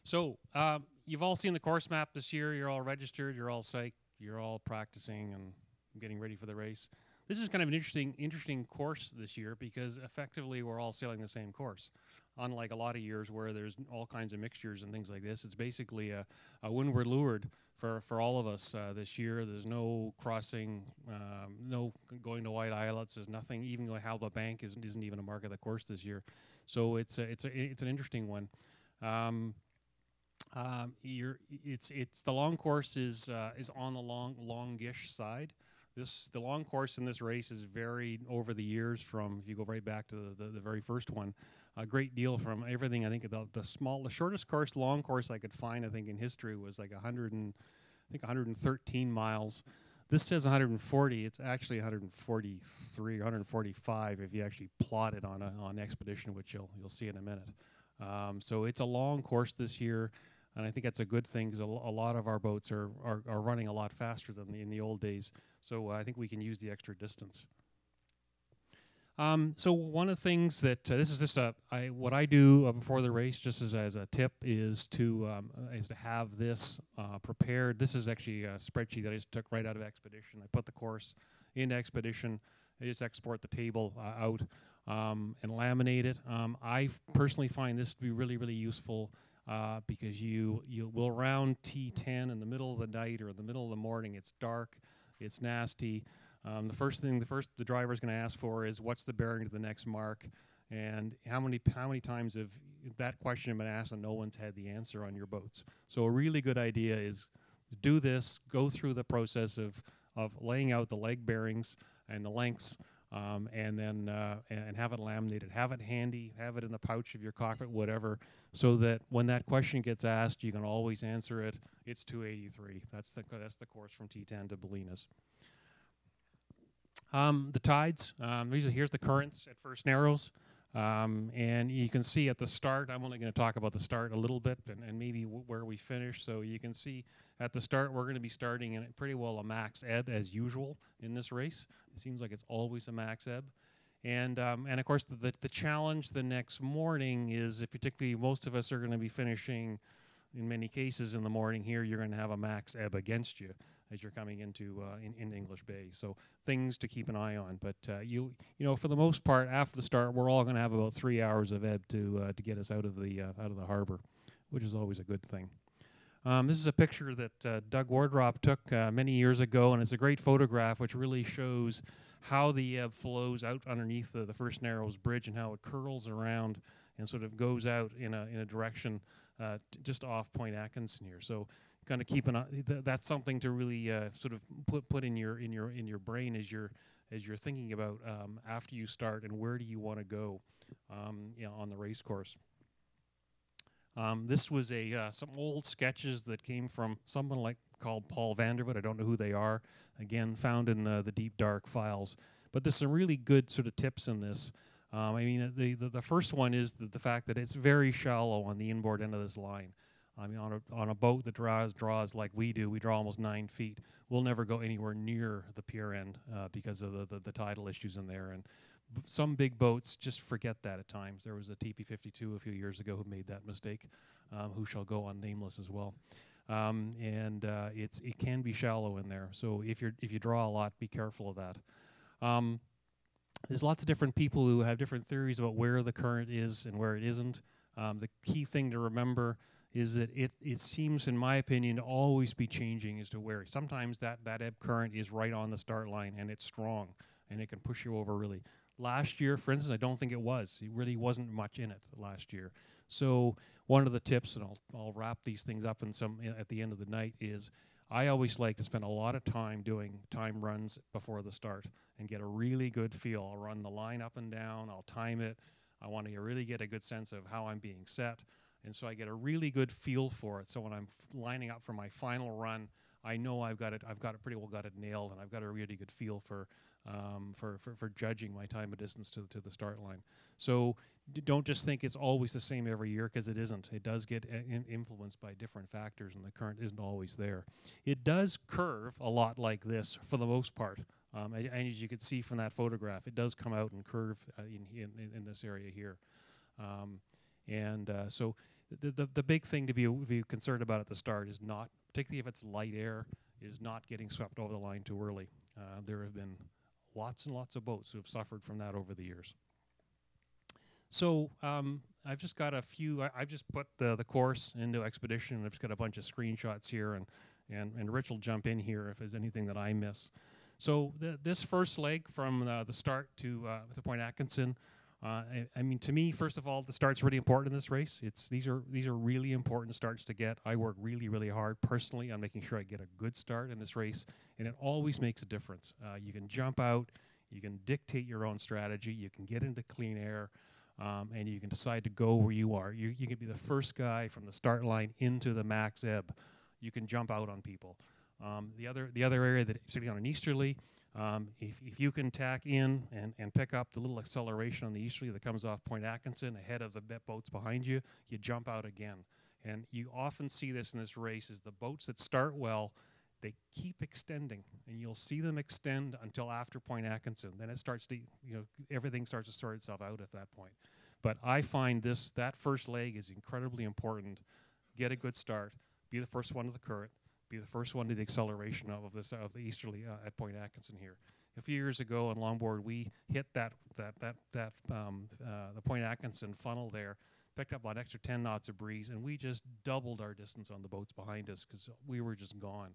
So you've all seen the course map this year. You're all registered. You're all psyched. You're all practicing and getting ready for the race. This is kind of an interesting course this year because effectively we're all sailing the same course. Unlike a lot of years where there's all kinds of mixtures and things like this, it's basically a windward leeward for all of us this year. There's no crossing, no going to White Islets. There's nothing. Even going Halba Bank isn't even a mark of the course this year. So it's an interesting one. It's the long course is on the longish side. The long course in this race has varied over the years from, if you go right back to the very first one, a great deal from everything. I think the shortest course, long course I could find, I think in history was like 113 miles. This says 140. It's actually 143 or 145 if you actually plot it on Expedition, which you'll see in a minute. So it's a long course this year. And I think that's a good thing because a lot of our boats are running a lot faster than in the old days. So I think we can use the extra distance. So one of the things that this is just what I do before the race, just as a tip, is to have this prepared. This is actually a spreadsheet that I just took right out of Expedition. I put the course into Expedition. I just export the table out and laminate it. I personally find this to be really, really useful. Because you will round T10 in the middle of the night or in the middle of the morning. It's dark, it's nasty. The first thing the driver is going to ask for is what's the bearing to the next mark, and how many times have that question been asked and no one's had the answer on your boats. So a really good idea is do this, go through the process of laying out the leg bearings and the lengths. And then have it laminated, have it handy, have it in the pouch of your cockpit, whatever, so that when that question gets asked, you can always answer it. It's 283. That's the course from T10 to Ballenas. The tides. Here's the currents at first narrows. And you can see at the start, I'm only going to talk about the start a little bit and maybe where we finish. So you can see at the start, we're going to be starting in pretty well a max ebb as usual in this race. It seems like it's always a max ebb. And of course, the challenge the next morning is, if particularly most of us are going to be finishing, in many cases in the morning here, you're going to have a max ebb against you as you're coming into in English Bay. So things to keep an eye on. But you know, for the most part, after the start, we're all going to have about 3 hours of ebb to get us out of the harbor, which is always a good thing. This is a picture that Doug Wardrop took many years ago, and it's a great photograph which really shows how the ebb flows out underneath the First Narrows Bridge and how it curls around and sort of goes out in a direction just off Point Atkinson here. So kind of keep an eye. That's something to really sort of put in your brain as you're thinking about after you start and where do you want to go on the race course. This was some old sketches that came from someone called Paul Vandervoot. I don't know who they are. Again, found in the deep dark files. But there's some really good sort of tips in this. I mean, the first one is the fact that it's very shallow on the inboard end of this line. I mean, on a boat that draws like we do, we draw almost 9 feet. We'll never go anywhere near the pier end because of the tidal issues in there. And some big boats just forget that at times. There was a TP52 a few years ago who made that mistake, who shall go on nameless as well. It can be shallow in there. So if you draw a lot, be careful of that. There's lots of different people who have different theories about where the current is and where it isn't. The key thing to remember is that it seems, in my opinion, to always be changing as to where. Sometimes that ebb current is right on the start line and it's strong and it can push you over really. Last year, for instance, I don't think it was. It really wasn't much in it last year. So one of the tips, and I'll wrap these things up at the end of the night, is I always like to spend a lot of time doing time runs before the start and get a really good feel. I'll run the line up and down. I'll time it. I want to really get a good sense of how I'm being set. And so I get a really good feel for it. So when I'm lining up for my final run, I know I've pretty well got it nailed, and I've got a really good feel for judging my time of distance to the start line. So don't just think it's always the same every year, because it isn't. It does get influenced by different factors, and the current isn't always there. It does curve a lot like this for the most part. And as you can see from that photograph, it does come out and curve in this area here. So the big thing to be concerned about at the start is not, particularly if it's light air, is not getting swept over the line too early. There have been lots and lots of boats who have suffered from that over the years. So I've just got a few. I've just put the course into Expedition, and I've just got a bunch of screenshots here, and Rich will jump in here if there's anything that I miss. So this first leg from the start to Point Atkinson, I mean, to me, first of all, the start's really important in this race. These are really important starts to get. I work really hard personally on making sure I get a good start in this race, and it always makes a difference. You can jump out, you can dictate your own strategy, you can get into clean air, and you can decide to go where you are. You can be the first guy from the start line into the max ebb. You can jump out on people. The other area that, particularly on an easterly, if you can tack in and pick up the little acceleration on the easterly that comes off Point Atkinson ahead of the boats behind you, you jump out again. And you often see this in this race is the boats that start well, they keep extending, and you'll see them extend until after Point Atkinson. Then it starts to, everything starts to sort itself out at that point. But I find that first leg is incredibly important. Get a good start, be the first one to the current, be the first one to the acceleration of the easterly at Point Atkinson here. A few years ago on longboard, we hit the Point Atkinson funnel there, picked up an extra 10 knots of breeze, and we just doubled our distance on the boats behind us because we were just gone.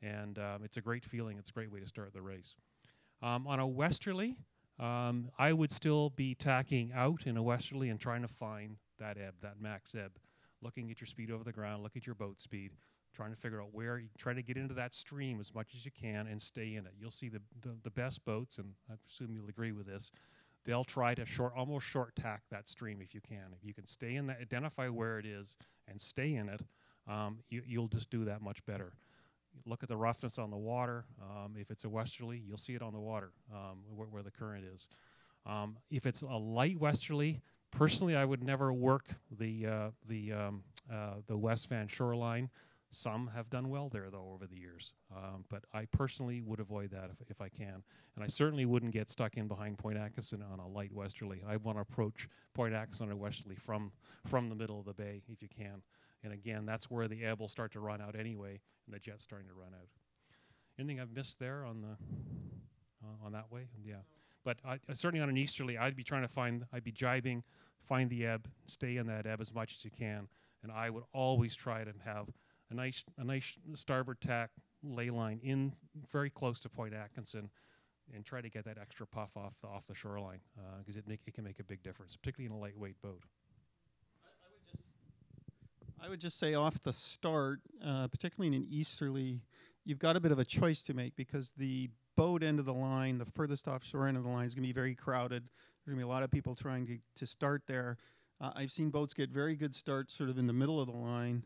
And it's a great feeling. It's a great way to start the race. On a westerly, I would still be tacking out in a westerly and trying to find that ebb, that max ebb, looking at your speed over the ground, look at your boat speed, trying to figure out where, try to get into that stream as much as you can and stay in it. You'll see the best boats, and I presume you'll agree with this, they'll try to almost short tack that stream if you can. If you can stay in that, identify where it is and stay in it, you'll just do that much better. Look at the roughness on the water. If it's a westerly, you'll see it on the water where the current is. If it's a light westerly, personally, I would never work the West Van shoreline. Some have done well there, though, over the years. But I personally would avoid that if I can. And I certainly wouldn't get stuck in behind Point Atkinson on a light westerly. I want to approach Point Atkinson on a westerly from the middle of the bay if you can. And again, that's where the ebb will start to run out anyway, and the jet's starting to run out. Anything I've missed there on that way? Yeah. But certainly on an easterly, I'd be jibing, find the ebb, stay in that ebb as much as you can. And I would always try to have a nice starboard tack ley line in very close to Point Atkinson, and try to get that extra puff off the shoreline because it can make a big difference, particularly in a lightweight boat. I would just say off the start, particularly in an easterly, you've got a bit of a choice to make because the boat end of the line, the furthest offshore end of the line, is going to be very crowded. There's going to be a lot of people trying to start there. I've seen boats get very good starts sort of in the middle of the line.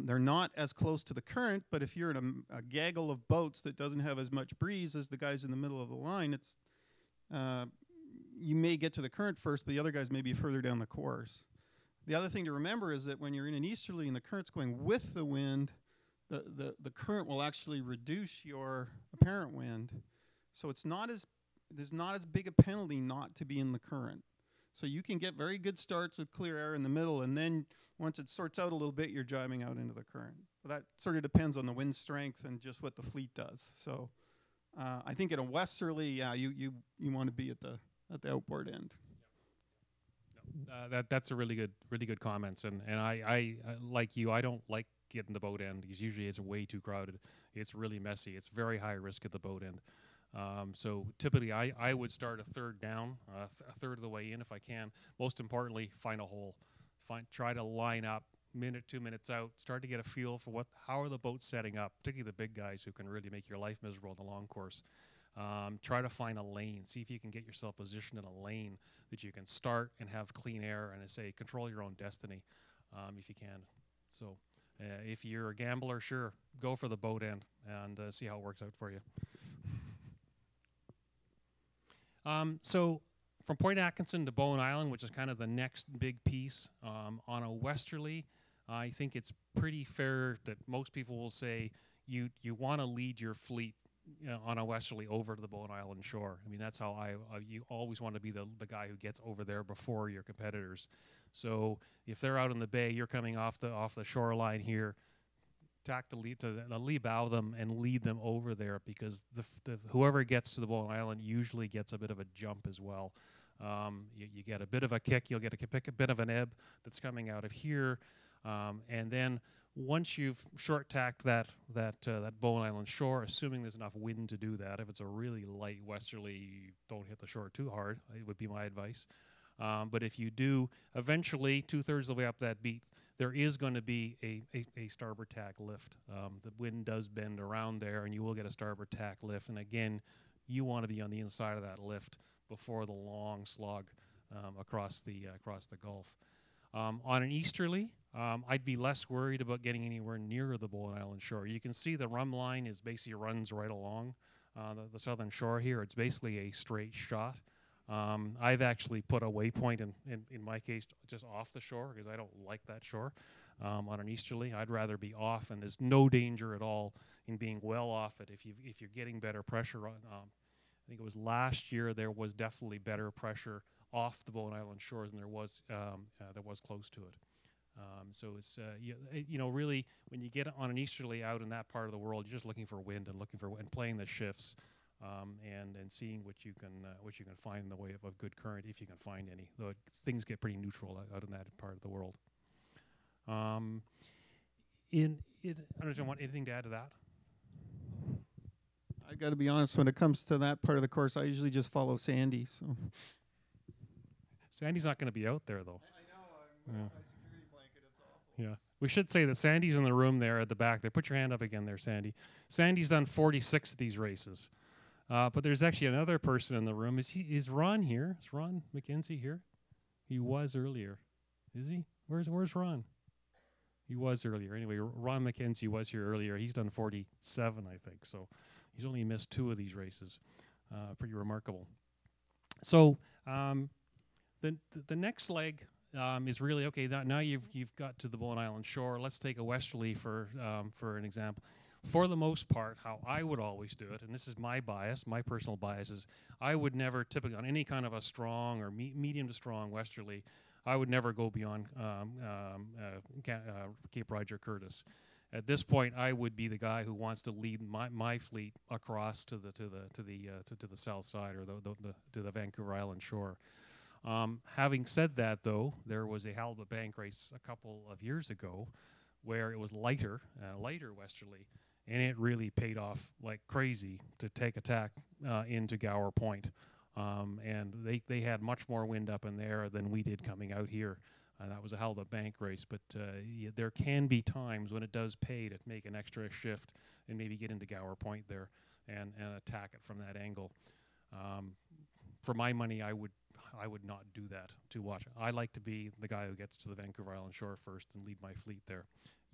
They're not as close to the current, but if you're in a gaggle of boats that doesn't have as much breeze as the guys in the middle of the line, you may get to the current first, but the other guys may be further down the course. The other thing to remember is that when you're in an easterly and the current's going with the wind, the current will actually reduce your apparent wind. So there's not as big a penalty not to be in the current. So you can get very good starts with clear air in the middle, and then once it sorts out a little bit, you're jibing out into the current. But that sort of depends on the wind strength and just what the fleet does. So I think in a westerly, you want to be at the outboard end. That's a really good comments, and I like you. I don't like getting the boat end because usually it's way too crowded. It's really messy. It's very high risk at the boat end. So typically I would start a third down, a third of the way in if I can. Most importantly, find a hole. Try to line up minute, 2 minutes out. Start to get a feel for how are the boats setting up, particularly the big guys who can really make your life miserable in the long course. Try to find a lane. See if you can get yourself positioned in a lane that you can start and have clean air and control your own destiny if you can. So if you're a gambler, sure, go for the boat end and see how it works out for you. So from Point Atkinson to Bowen Island, which is kind of the next big piece, on a westerly, I think it's pretty fair that most people will say you want to lead your fleet on a westerly over to the Bowen Island shore. I mean, that's how you always want to be the guy who gets over there before your competitors. So if they're out in the bay, you're coming off the shoreline here, tack to the lee bow them and lead them over there, because whoever gets to the Bowen Island usually gets a bit of a jump as well. You get a bit of a kick, you'll get a bit of an ebb that's coming out of here, and then once you've short tacked that Bowen Island shore, assuming there's enough wind to do that. If it's a really light westerly, don't hit the shore too hard. It would be my advice. But if you do, eventually 2/3 of the way up that beat, there is going to be a starboard tack lift. The wind does bend around there, and you will get a starboard tack lift. And again, you want to be on the inside of that lift before the long slog across the Gulf. On an easterly, I'd be less worried about getting anywhere near the Bowen Island shore. You can see the rum line is basically runs right along the southern shore here. It's basically a straight shot. I've actually put a waypoint in my case just off the shore, because I don't like that shore. On an easterly, I'd rather be off, and there's no danger at all in being well off it if you're getting better pressure on. I think it was last year there was definitely better pressure off the Bowen Island shores than there was close to it. So it's really when you get on an easterly out in that part of the world, you're just looking for wind and playing the shifts. And seeing what you can find in the way of good current, if you can find any. Though things get pretty neutral out in that part of the world. I don't want anything to add to that. I got to be honest. When it comes to that part of the course, I usually just follow Sandy. So Sandy's not going to be out there though. I know. I'm wearing my security blanket. It's awful. Yeah. We should say that Sandy's in the room there at the back there. Put your hand up again there, Sandy. Sandy's done 46 of these races. But there's actually another person in the room. Is Ron here? Is Ron McKenzie here? He was earlier. Is he? Where's Ron? He was earlier. Anyway, Ron McKenzie was here earlier. He's done 47, I think. So he's only missed 2 of these races. Pretty remarkable. So the next leg is really okay. Now you've got to the Bowen Island shore. Let's take a westerly for an example. For the most part, how I would always do it, and this is my bias, my personal bias, is I would never, typically on any kind of a strong or medium to strong westerly, I would never go beyond Cape Roger Curtis. At this point, I would be the guy who wants to lead my fleet across to the south side, or to the Vancouver Island shore. Having said that, though, there was a halibut bank race a couple of years ago where it was lighter westerly. And it really paid off like crazy to take a tack into Gower Point. And they had much more wind up in there than we did coming out here. That was a halibut bank race. But there can be times when it does pay to make an extra shift and maybe get into Gower Point there and attack it from that angle. For my money, I would not do that to watch it. I like to be the guy who gets to the Vancouver Island shore first and lead my fleet there.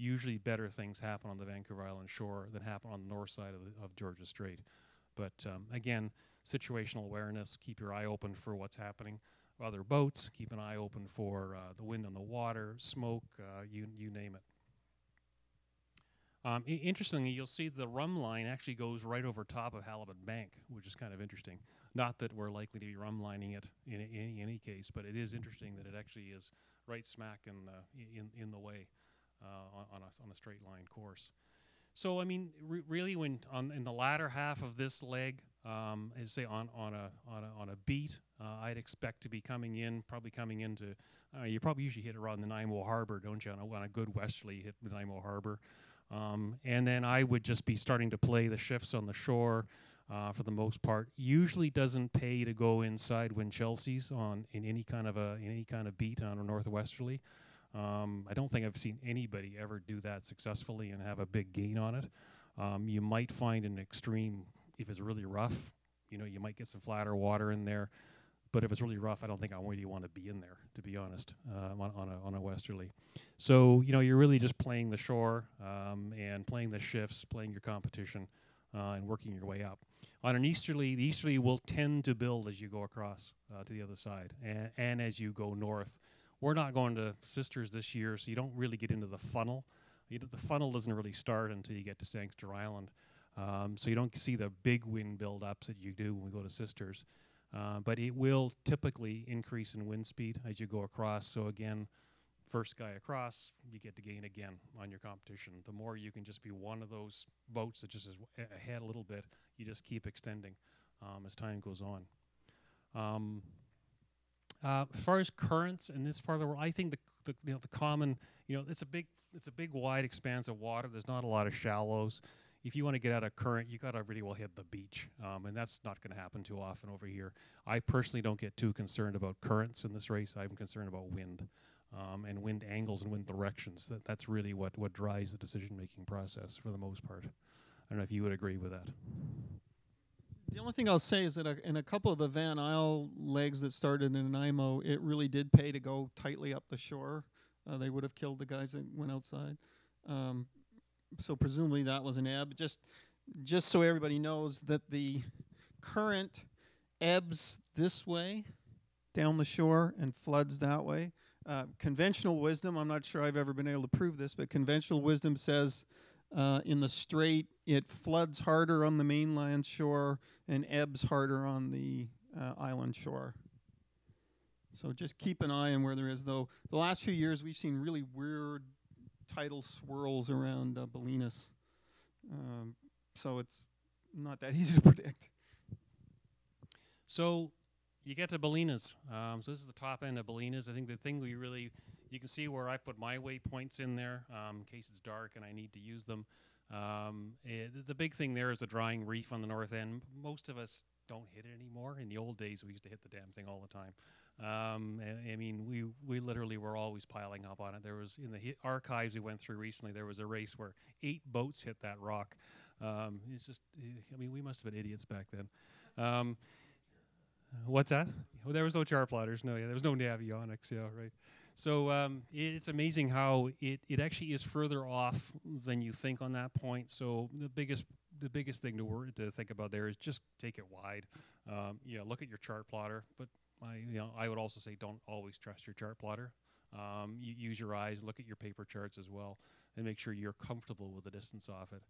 Usually better things happen on the Vancouver Island shore than happen on the north side of Georgia Strait. But again, situational awareness, keep your eye open for what's happening. Other boats, keep an eye open for the wind on the water, smoke, you name it. Interestingly, you'll see the rum line actually goes right over top of Halibut Bank, which is kind of interesting. Not that we're likely to be rum lining it in any case, but it is interesting that it actually is right smack in the way. On a straight line course. So I mean, really, when in the latter half of this leg, as say on a beat, I'd expect to be probably coming into. You probably usually hit around the Nanaimo Harbor, don't you? On a good westerly, you hit the Nanaimo Harbor, and then I would just be starting to play the shifts on the shore. For the most part, usually doesn't pay to go inside wind Chelsea's in any kind of beat on a northwesterly. I don't think I've seen anybody ever do that successfully and have a big gain on it. You might find an extreme, if it's really rough, you might get some flatter water in there. But if it's really rough, I don't think I really want to be in there, to be honest, on a westerly. So, you're really just playing the shore and playing the shifts, playing your competition, and working your way up. On an easterly, the easterly will tend to build as you go across to the other side and as you go north. We're not going to Sisters this year, so you don't really get into the funnel. The funnel doesn't really start until you get to Sangster Island. So you don't see the big wind buildups that you do when we go to Sisters. But it will typically increase in wind speed as you go across. So again, first guy across, you get to gain again on your competition. The more you can just be one of those boats that just is ahead a little bit, you just keep extending as time goes on. As far as currents in this part of the world, I think the common, it's a big wide expanse of water. There's not a lot of shallows. If you want to get out of current, you got to really well hit the beach, and that's not going to happen too often over here. I personally don't get too concerned about currents in this race. I'm concerned about wind, and wind angles and wind directions. That's really what drives the decision-making process for the most part. I don't know if you would agree with that. The only thing I'll say is that in a couple of the Van Isle legs that started in Nanaimo, it really did pay to go tightly up the shore. They would have killed the guys that went outside. So presumably that was an ebb. Just so everybody knows that the current ebbs this way down the shore and floods that way. Conventional wisdom, I'm not sure I've ever been able to prove this, but conventional wisdom says in the Strait it floods harder on the mainland shore and ebbs harder on the island shore. So just keep an eye on where there is, though. The last few years we've seen really weird tidal swirls around Ballenas. So it's not that easy to predict. So you get to Ballenas. So this is the top end of Ballenas. I think the thing you can see where I put my waypoints in there in case it's dark and I need to use them. The big thing there is the drying reef on the north end. Most of us don't hit it anymore. In the old days, we used to hit the damn thing all the time. I mean, we literally were always piling up on it. There was, in the archives we went through recently, there was a race where 8 boats hit that rock. It's just, I mean, we must have been idiots back then. What's that? Oh, there was no chart plotters. No, yeah, there was no navionics. Yeah, right. So it's amazing how it actually is further off than you think on that point. So the biggest thing to think about there is just take it wide. Yeah, look at your chart plotter, but I would also say don't always trust your chart plotter. You use your eyes, look at your paper charts as well, and make sure you're comfortable with the distance off it.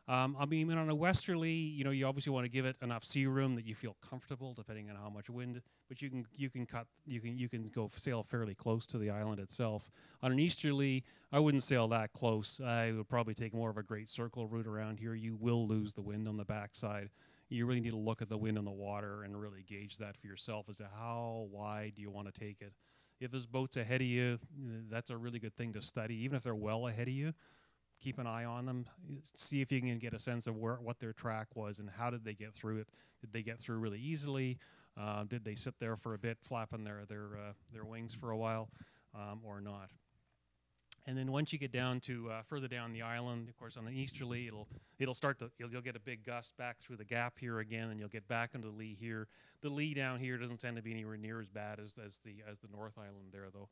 I mean, on a westerly, you obviously want to give it enough sea room that you feel comfortable, depending on how much wind. But you can go sail fairly close to the island itself. On an easterly, I wouldn't sail that close. I would probably take more of a great circle route around here. You will lose the wind on the backside. You really need to look at the wind on the water and really gauge that for yourself as to how wide do you want to take it. If there's boats ahead of you, that's a really good thing to study, even if they're well ahead of you. Keep an eye on them. See if you can get a sense of what their track was and how did they get through it. Did they get through really easily? Did they sit there for a bit, flapping their wings for a while, or not? And then once you get down to further down the island, of course, on the easterly, it'll start to you'll get a big gust back through the gap here again, and you'll get back into the lee here. The lee down here doesn't tend to be anywhere near as bad as the North Island there, though.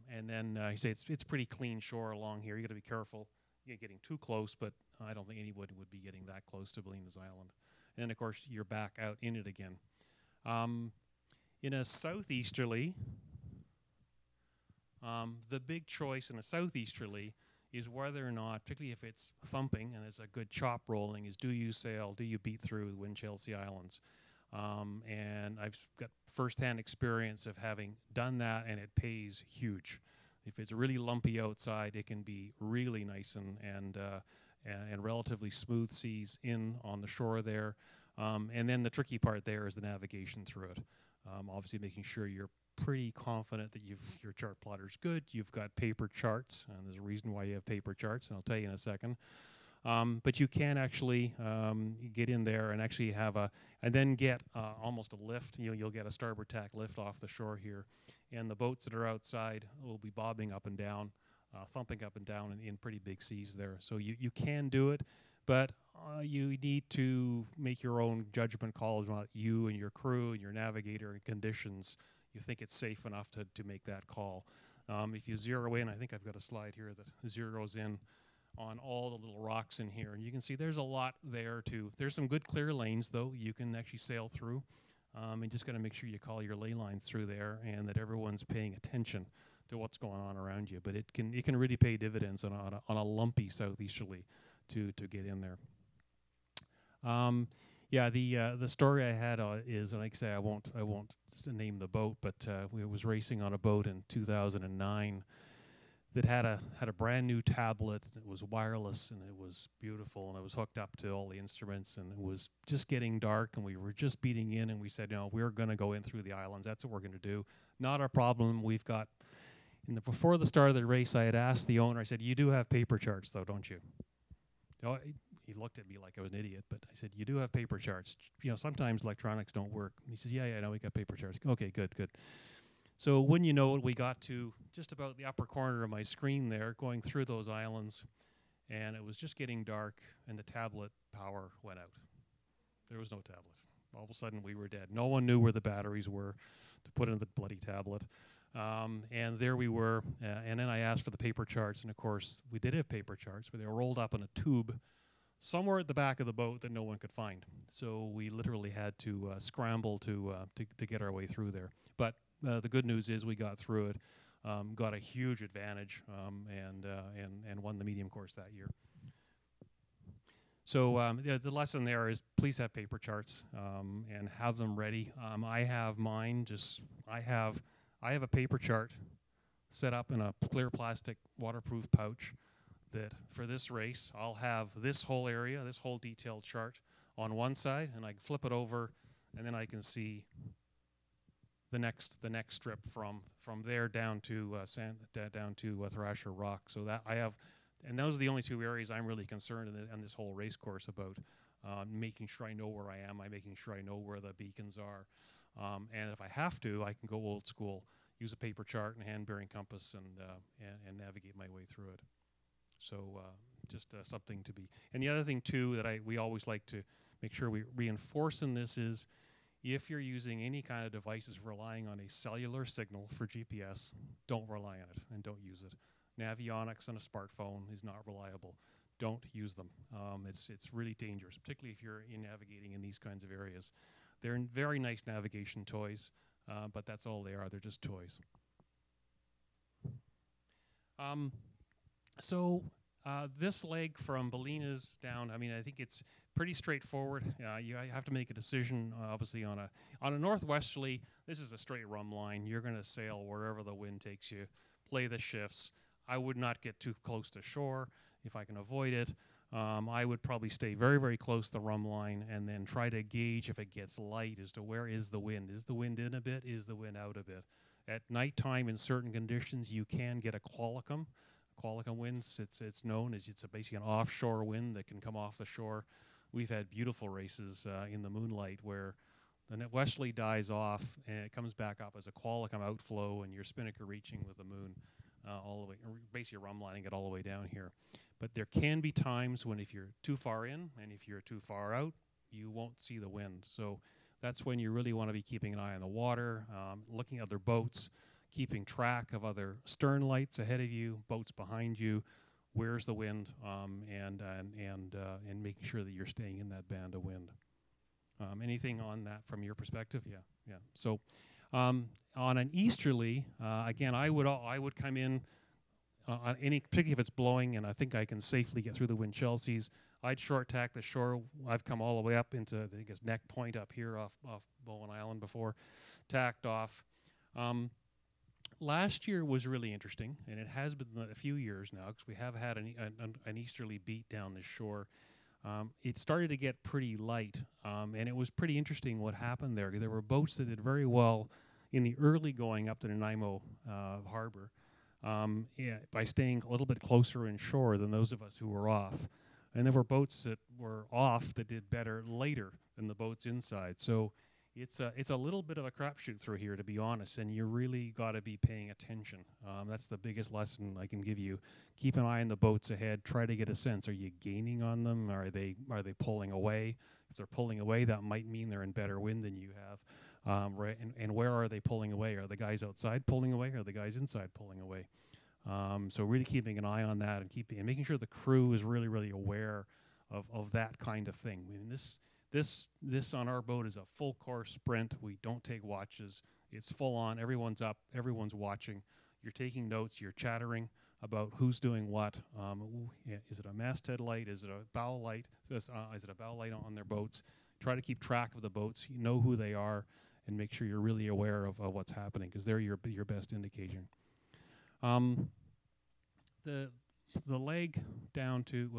And then you say it's pretty clean shore along here. You got to be careful. You're getting too close, but I don't think anybody would be getting that close to Ballenas Island. And of course, you're back out in it again. In a southeasterly, the big choice in a southeasterly is whether or not, particularly if it's thumping and it's a good chop rolling, is do you sail, do you beat through the Wind Chelsea Islands? And I've got firsthand experience of having done that, and it pays huge. If it's really lumpy outside, it can be really nice and relatively smooth seas in on the shore there. And then the tricky part there is the navigation through it. Obviously making sure you're pretty confident that your chart plotter's good. You've got paper charts, and there's a reason why you have paper charts, and I'll tell you in a second. But you can actually get in there and actually and then get almost a lift. You'll get a starboard tack lift off the shore here. And the boats that are outside will be bobbing up and down, thumping up and down in pretty big seas there. So you can do it, but you need to make your own judgment calls about you and your crew and your navigator and conditions. You think it's safe enough to make that call. If you zero in, I think I've got a slide here that zeroes in on all the little rocks in here. And you can see there's a lot there too. There's some good clear lanes though you can actually sail through. And just got to make sure you call your ley lines through there and that everyone's paying attention to what's going on around you. But it can really pay dividends on a lumpy southeasterly to get in there. Yeah, the story I had is, like I say, I won't name the boat, but we was racing on a boat in 2009 that had a brand new tablet. And it was wireless and it was beautiful, and it was hooked up to all the instruments, and it was just getting dark, and we were just beating in, and we said, no, we're going to go in through the islands. That's what we're going to do. Not a problem. We've got before the start of the race, I had asked the owner. I said, "You do have paper charts, though, don't you?" Oh, he looked at me like I was an idiot, but I said, "You do have paper charts. Sometimes electronics don't work." He says, "Yeah, no, we got paper charts." Okay, good. So when you know it, we got to just about the upper corner of my screen there, going through those islands, and it was just getting dark, and the tablet power went out. There was no tablet. All of a sudden, we were dead. No one knew where the batteries were to put in the bloody tablet. And there we were, and then I asked for the paper charts, and of course, we did have paper charts, but they were rolled up in a tube somewhere at the back of the boat that no one could find. So we literally had to scramble to get our way through there. But the good news is we got through it, got a huge advantage, and won the medium course that year. So the lesson there is please have paper charts and have them ready. I have mine. I have a paper chart set up in a clear plastic waterproof pouch that for this race, I'll have this whole area, this whole detailed chart on one side, and I can flip it over, and then I can see the next strip from there down to Thrasher Rock. So that I have, and those are the only two areas I'm really concerned in this whole race course about, making sure I know where I am, making sure I know where the beacons are. And if I have to, I can go old school, use a paper chart and hand-bearing compass and navigate my way through it. So just something to be. And the other thing, too, that we always like to make sure we reinforce in this is if you're using any kind of devices relying on a cellular signal for GPS, don't rely on it and don't use it. Navionics on a smartphone is not reliable. Don't use them. It's really dangerous, particularly if you're navigating in these kinds of areas. They're very nice navigation toys, but that's all they are. They're just toys. So this leg from Ballenas down, I mean, I think it's pretty straightforward. You have to make a decision, obviously, on a northwesterly. This is a straight rum line. You're going to sail wherever the wind takes you, play the shifts. I would not get too close to shore if I can avoid it. I would probably stay very, very close to the rum line and then try to gauge if it gets light as to where is the wind. Is the wind in a bit? Is the wind out a bit? At nighttime, in certain conditions, you can get a qualicum. Qualicum winds, it's known as basically an offshore wind that can come off the shore. We've had beautiful races in the moonlight where the westerly dies off and it comes back up as a qualicum outflow, and you're spinnaker reaching with the moon all the way, basically rum lining it all the way down here. But there can be times when if you're too far in and if you're too far out, you won't see the wind. So that's when you really want to be keeping an eye on the water, looking at other boats, keeping track of other stern lights ahead of you, boats behind you, where's the wind, and making sure that you're staying in that band of wind. Anything on that from your perspective? Yeah. So on an easterly, again, I would come in. Particularly if it's blowing and I think I can safely get through the wind Chelseas, I'd short tack the shore. I've come all the way up into, I guess, Neck Point up here off Bowen Island before, tacked off. Last year was really interesting, and it has been a few years now because we have had an easterly beat down the shore. It started to get pretty light, and it was pretty interesting what happened there. There were boats that did very well in the early going up to Nanaimo Harbor. By staying a little bit closer inshore than those of us who were off. And there were boats that were off that did better later than the boats inside. So it's a little bit of a crapshoot through here, to be honest, and you really got to be paying attention. That's the biggest lesson I can give you. Keep an eye on the boats ahead. Try to get a sense. Are you gaining on them? Are they pulling away? If they're pulling away, that might mean they're in better wind than you have. Right, and where are they pulling away? Are the guys outside pulling away, or are the guys inside pulling away? So really keeping an eye on that and making sure the crew is really, really aware of that kind of thing. I mean, this on our boat is a full course sprint. We don't take watches. It's full on. Everyone's up. Everyone's watching. You're taking notes. You're chattering. about who's doing what. Is it a masthead light? Is it a bow light? Is it a bow light on their boats? Try to keep track of the boats. You know who they are, and make sure you're really aware of what's happening, because they're your best indication. The leg down to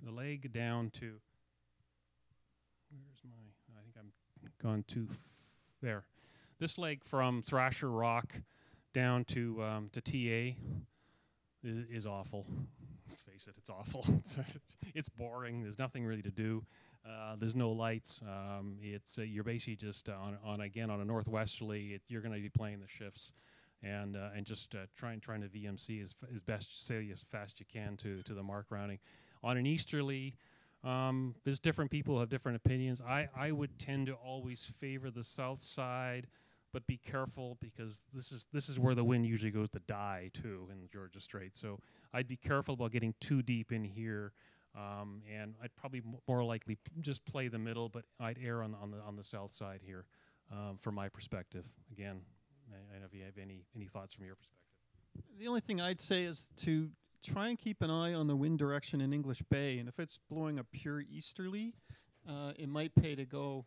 the leg down to. Where's my? I think I'm gone too there. This leg from Thrasher Rock down to TA is awful. Let's face it, it's awful. It's boring. There's nothing really to do. There's no lights. You're basically just on a northwesterly. You're going to be playing the shifts, and just trying to VMC as best, sail as fast you can to the mark rounding. On an easterly, there's different people who have different opinions. I would tend to always favor the south side, but be careful, because this is where the wind usually goes to die too in the Georgia Strait. So I'd be careful about getting too deep in here, and I'd probably more likely just play the middle, but I'd err on the south side here, from my perspective. Again, I don't know if you have any thoughts from your perspective. The only thing I'd say is to try and keep an eye on the wind direction in English Bay, and if it's blowing a pure easterly, it might pay to go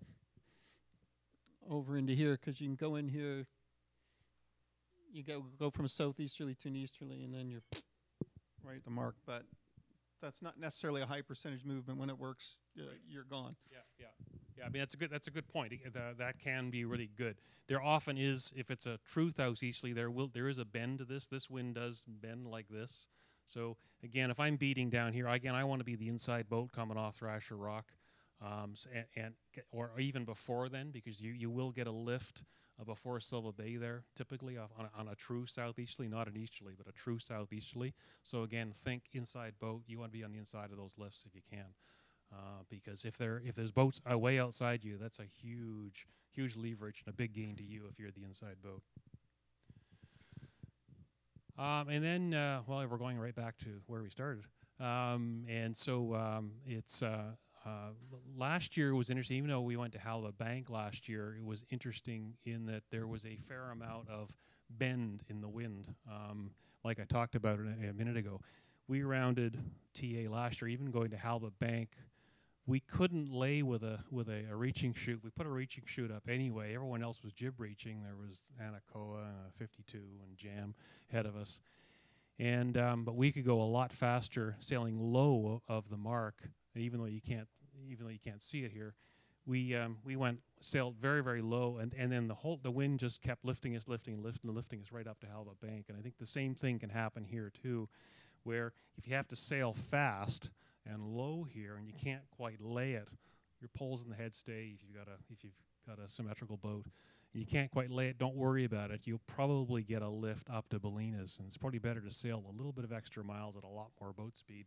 over into here, because you can go in here, you go from a southeasterly to an easterly, and then you're right at the mark. But that's not necessarily a high percentage movement. When it works, you're gone. Yeah. I mean, that's a good point. That can be really good. There often is, if it's a true southeasterly, there is a bend to this. This wind does bend like this. So again, if I'm beating down here, I want to be the inside boat coming off Thrasher Rock. Or even before then, because you will get a lift before Silva Bay there, typically on a true southeasterly, not an easterly, but a true southeasterly. So again, think inside boat. You want to be on the inside of those lifts if you can, because if there's boats way outside you, that's a huge leverage and a big gain to you if you're the inside boat. And then, we're going right back to where we started, and so it's. Last year was interesting. Even though we went to Halibut Bank last year, it was interesting in that there was a fair amount of bend in the wind, like I talked about it a minute ago. We rounded TA last year, even going to Halibut Bank. We couldn't lay with a reaching chute. We put a reaching chute up anyway. Everyone else was jib reaching. There was Anacoa and a 52 and Jam ahead of us, and but we could go a lot faster sailing low of the mark. Even though you can't see it here, we sailed very, very low, and then the wind just kept lifting us right up to Halibut Bank. And I think the same thing can happen here too, where if you have to sail fast and low here and you can't quite lay it, your pole's in the head stay. If you've got a symmetrical boat, and you can't quite lay it, don't worry about it. You'll probably get a lift up to Ballenas, and it's probably better to sail a little bit of extra miles at a lot more boat speed.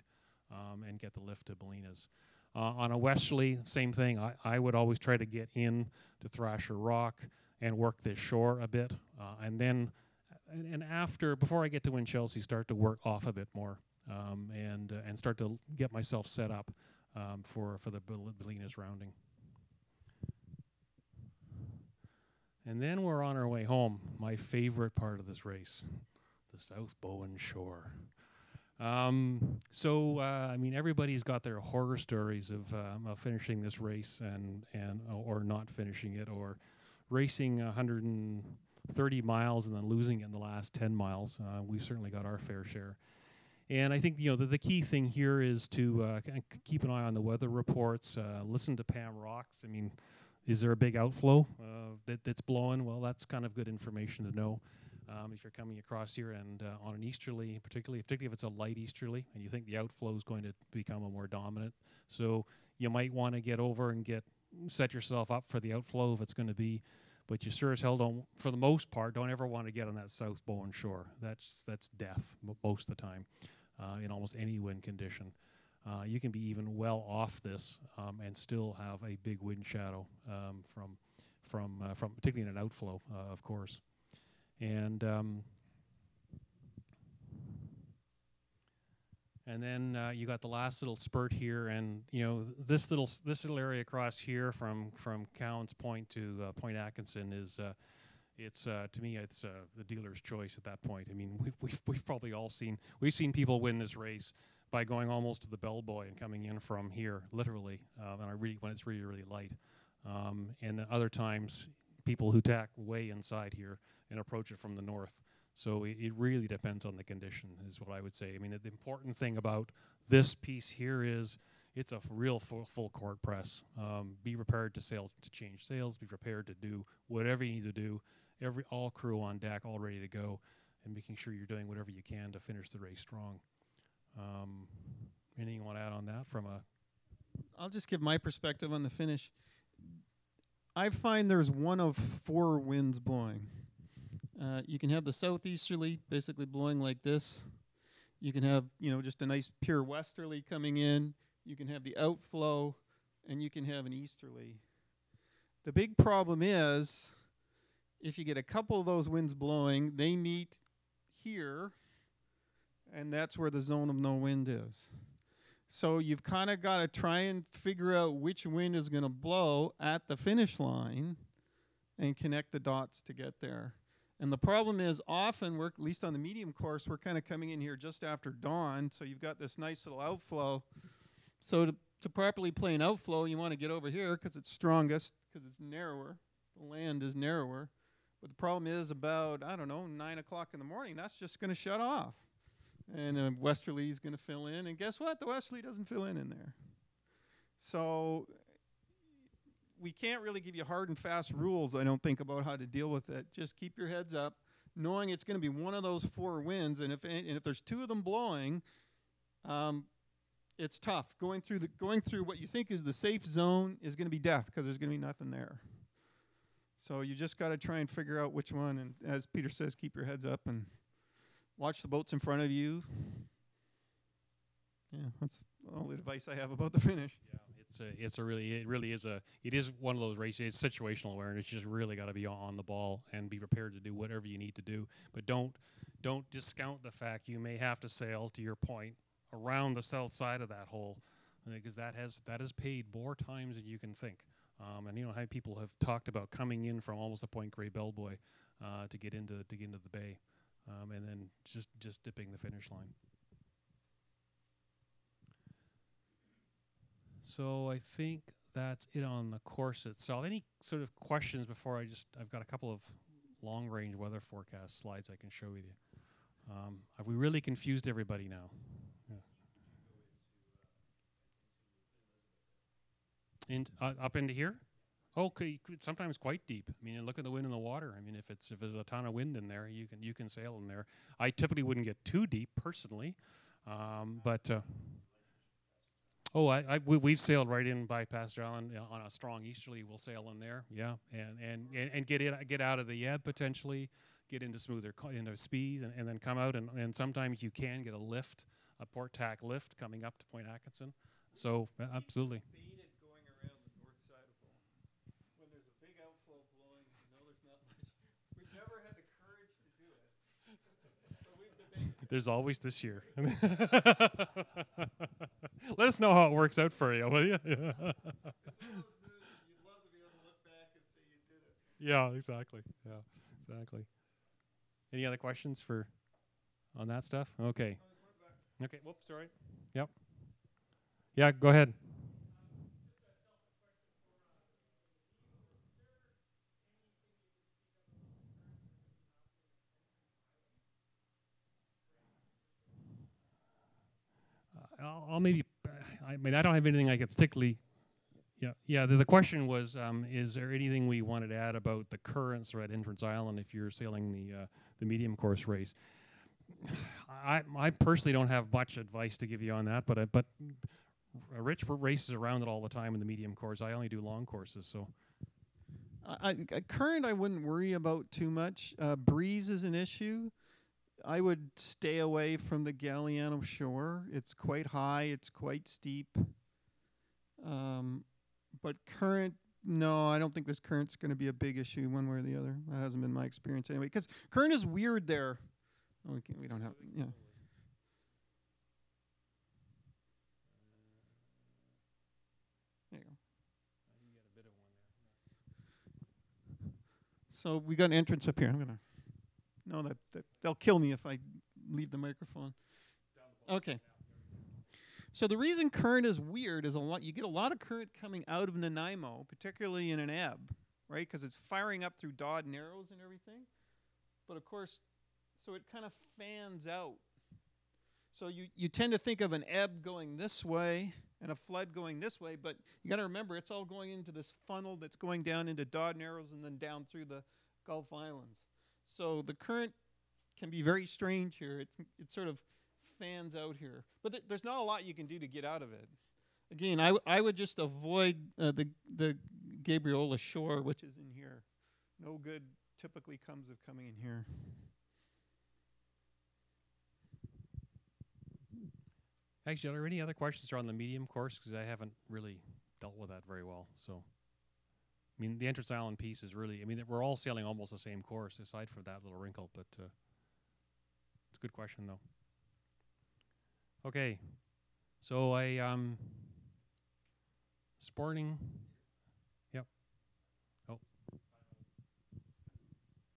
And get the lift to Ballenas. On a westerly, same thing. I would always try to get in to Thrasher Rock and work this shore a bit, and then before I get to Winchelsea, start to work off a bit more, and start to get myself set up for the Ballenas rounding. And then we're on our way home. My favorite part of this race, the South Bowen shore. I mean, everybody's got their horror stories of finishing this race or not finishing it, or racing 130 miles and then losing it in the last 10 miles. We've certainly got our fair share. And I think the key thing here is to keep an eye on the weather reports, listen to Pam Rocks. I mean, is there a big outflow that's blowing? Well, that's kind of good information to know. If you're coming across here and on an easterly, particularly if it's a light easterly and you think the outflow is going to become a more dominant. So you might want to get over and set yourself up for the outflow if it's going to be, but you sure as hell don't, for the most part, don't ever want to get on that South Bowen shore. That's death most of the time in almost any wind condition. You can be even well off this and still have a big wind shadow from particularly in an outflow, of course. And then you got the last little spurt here, and this little area across here from Cowan's Point to Point Atkinson it's to me it's the dealer's choice at that point. I mean, we've probably all seen people win this race by going almost to the bellboy and coming in from here, literally, when it's really light. And then other times, people who tack way inside here and approach it from the north. So it really depends on the condition, is what I would say. I mean, the important thing about this piece here is it's a real full court press. Be prepared to change sails. Be prepared to do whatever you need to do. All crew on deck, all ready to go, and making sure you're doing whatever you can to finish the race strong. Anything you want to add on that I'll just give my perspective on the finish. I find there's one of 4 winds blowing. You can have the southeasterly basically blowing like this. You can have, just a nice pure westerly coming in. You can have the outflow, and you can have an easterly. The big problem is, if you get a couple of those winds blowing, they meet here, and that's where the zone of no wind is. So you've kind of got to try and figure out which wind is going to blow at the finish line and connect the dots to get there. And the problem is often, at least on the medium course, we're kind of coming in here just after dawn, so you've got this nice little outflow. So to properly play an outflow, you want to get over here because it's strongest, because it's narrower. The land is narrower. But the problem is about, 9 o'clock in the morning, that's just going to shut off. And a westerly is going to fill in. And guess what? The westerly doesn't fill in there. So we can't really give you hard and fast rules, I don't think, about how to deal with it. Just keep your heads up, knowing it's going to be one of those 4 winds. And if there's 2 of them blowing, it's tough. Going through what you think is the safe zone is going to be death, because there's going to be nothing there. So you just got to try and figure out which one. And as Peter says, keep your heads up and watch the boats in front of you. Yeah, that's all the advice I have about the finish. Yeah, it is one of those races. It's situational awareness. You just really got to be on the ball and be prepared to do whatever you need to do. But don't discount the fact you may have to sail, to your point, around the south side of that hole, because that has paid more times than you can think. And how people have talked about coming in from almost a Point Grey bellboy to get into the bay, and then just dipping the finish line. So I think that's it on the course itself. Any sort of questions before I've got a couple of long-range weather forecast slides I can show with you. Have we really confused everybody now? Up into here? Okay, sometimes quite deep. I mean, look at the wind in the water. I mean, if there's a ton of wind in there, you can sail in there. I typically wouldn't get too deep personally, but we've sailed right in by Pastor Island on a strong easterly. We'll sail in there, yeah, and get out of the ebb potentially, get into smoother into speeds, and then come out and sometimes you can get a port tack lift coming up to Point Atkinson. So absolutely. There's always this year. Let us know how it works out for you, will you? Yeah, exactly. Yeah, exactly. Any other questions on that stuff? Okay. Okay. Whoops. Sorry. Yep. Yeah. Go ahead. I'll maybe. I mean, I don't have anything I can particularly. Yeah. The question was, is there anything we wanted to add about the currents at Entrance Island if you're sailing the medium course race? I personally don't have much advice to give you on that, but Rich races around it all the time in the medium course. I only do long courses, so. Current I wouldn't worry about too much. Breeze is an issue. I would stay away from the Galliano shore. It's quite high. It's quite steep. But current, no, I don't think this current's going to be a big issue one way or the other. That hasn't been my experience anyway. Because current is weird there. Oh, we don't have, yeah. There you go. So we got an entrance up here. I'm gonna. No, that they'll kill me if I leave the microphone. Okay. So the reason current is weird is you get a lot of current coming out of Nanaimo, particularly in an ebb, right? Because it's firing up through Dodd Narrows and everything. But of course, so it kind of fans out. So you tend to think of an ebb going this way and a flood going this way, but you got to remember it's all going into this funnel that's going down into Dodd Narrows and then down through the Gulf Islands. So the current can be very strange here. It sort of fans out here. But there's not a lot you can do to get out of it. Again, I would just avoid the Gabriola shore, which is in here. No good typically comes of coming in here. Actually, are there any other questions around the medium course? Because I haven't really dealt with that very well. So, I mean, the entrance island piece is really, I mean, we're all sailing almost the same course, aside from that little wrinkle. But it's a good question, though. Okay. So this morning,